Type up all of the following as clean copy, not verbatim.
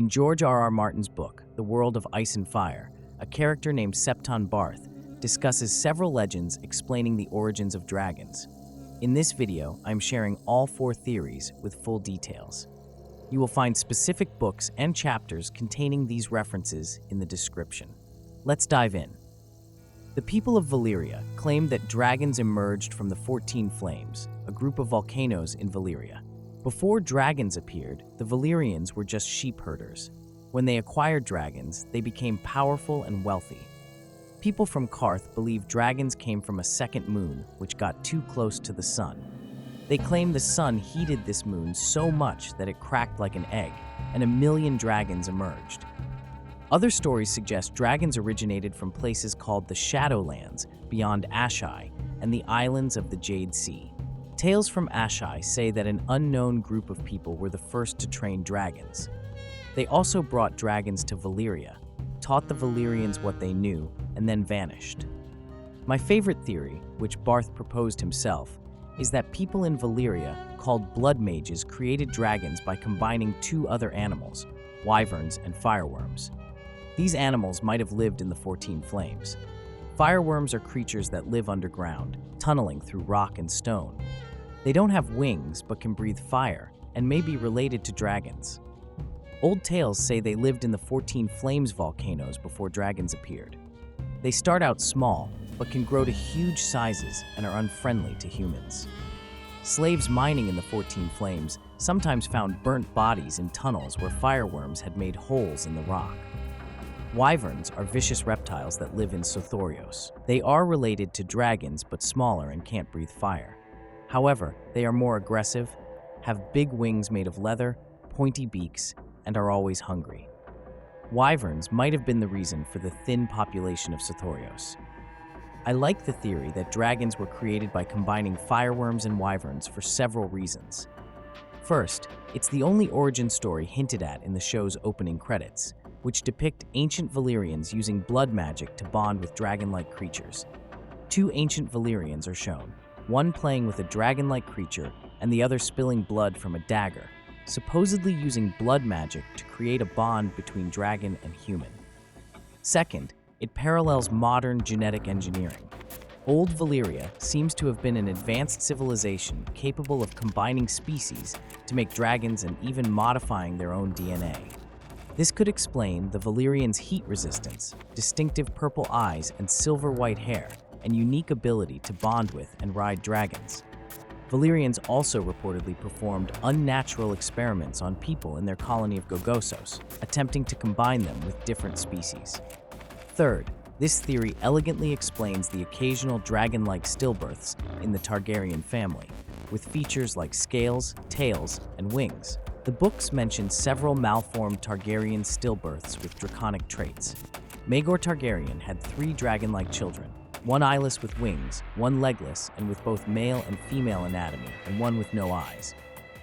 In George R.R. Martin's book, The World of Ice and Fire, a character named Septon Barth discusses several legends explaining the origins of dragons. In this video, I'm sharing all 4 theories with full details. You will find specific books and chapters containing these references in the description. Let's dive in. The people of Valyria claim that dragons emerged from the 14 Flames, a group of volcanoes in Valyria. Before dragons appeared, the Valyrians were just sheep herders. When they acquired dragons, they became powerful and wealthy. People from Qarth believe dragons came from a second moon, which got too close to the sun. They claim the sun heated this moon so much that it cracked like an egg, and 1 million dragons emerged. Other stories suggest dragons originated from places called the Shadowlands beyond Asshai and the islands of the Jade Sea. Tales from Asshai say that an unknown group of people were the first to train dragons. They also brought dragons to Valyria, taught the Valyrians what they knew, and then vanished. My favorite theory, which Barth proposed himself, is that people in Valyria, called blood mages, created dragons by combining 2 other animals, wyverns and fireworms. These animals might have lived in the 14 Flames. Fireworms are creatures that live underground, tunneling through rock and stone. They don't have wings but can breathe fire and may be related to dragons. Old tales say they lived in the 14 Flames volcanoes before dragons appeared. They start out small but can grow to huge sizes and are unfriendly to humans. Slaves mining in the 14 Flames sometimes found burnt bodies in tunnels where fireworms had made holes in the rock. Wyverns are vicious reptiles that live in Sothorios. They are related to dragons but smaller and can't breathe fire. However, they are more aggressive, have big wings made of leather, pointy beaks, and are always hungry. Wyverns might have been the reason for the thin population of Sothorios. I like the theory that dragons were created by combining fireworms and wyverns for several reasons. First, it's the only origin story hinted at in the show's opening credits, which depict ancient Valyrians using blood magic to bond with dragon-like creatures. 2 ancient Valyrians are shown, one playing with a dragon-like creature and the other spilling blood from a dagger, supposedly using blood magic to create a bond between dragon and human. Second, it parallels modern genetic engineering. Old Valyria seems to have been an advanced civilization capable of combining species to make dragons and even modifying their own DNA. This could explain the Valyrians' heat resistance, distinctive purple eyes and silver-white hair, and unique ability to bond with and ride dragons. Valyrians also reportedly performed unnatural experiments on people in their colony of Gogosos, attempting to combine them with different species. Third, this theory elegantly explains the occasional dragon-like stillbirths in the Targaryen family, with features like scales, tails, and wings. The books mention several malformed Targaryen stillbirths with draconic traits. Maegor Targaryen had 3 dragon-like children, one eyeless with wings, one legless and with both male and female anatomy, and one with no eyes.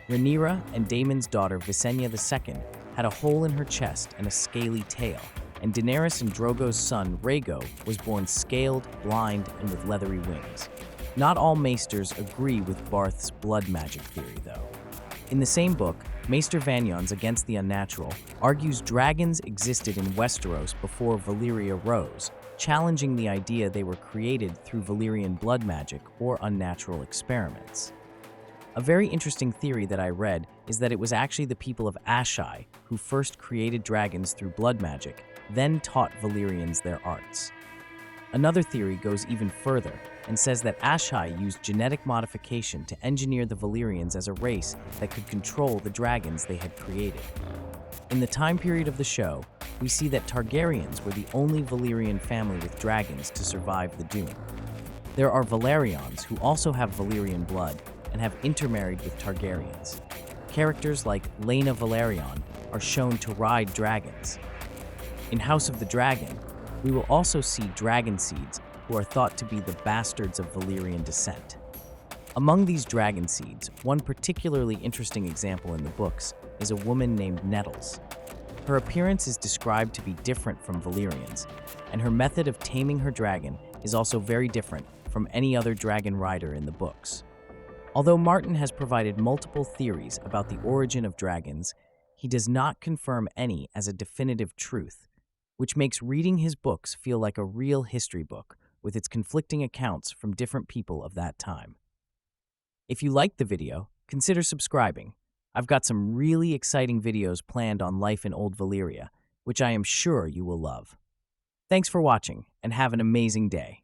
Rhaenyra and Daemon's daughter Visenya II had a hole in her chest and a scaly tail, and Daenerys and Drogo's son Rhaego was born scaled, blind, and with leathery wings. Not all maesters agree with Barth's blood magic theory, though. In the same book, Maester Vanyon's Against the Unnatural argues dragons existed in Westeros before Valyria rose, challenging the idea they were created through Valyrian blood magic or unnatural experiments. A very interesting theory that I read is that it was actually the people of Asshai who first created dragons through blood magic, then taught Valyrians their arts. Another theory goes even further and says that Asshai used genetic modification to engineer the Valyrians as a race that could control the dragons they had created. In the time period of the show, we see that Targaryens were the only Valyrian family with dragons to survive the Doom. There are Velaryons who also have Valyrian blood and have intermarried with Targaryens. Characters like Laena Velaryon are shown to ride dragons. In House of the Dragon, we will also see dragon seeds who are thought to be the bastards of Valyrian descent. Among these dragon seeds, one particularly interesting example in the books is a woman named Nettles. Her appearance is described to be different from Valyrians, and her method of taming her dragon is also very different from any other dragon rider in the books. Although Martin has provided multiple theories about the origin of dragons, he does not confirm any as a definitive truth, which makes reading his books feel like a real history book with its conflicting accounts from different people of that time. If you liked the video, consider subscribing. I've got some really exciting videos planned on life in Old Valyria, which I am sure you will love. Thanks for watching, and have an amazing day.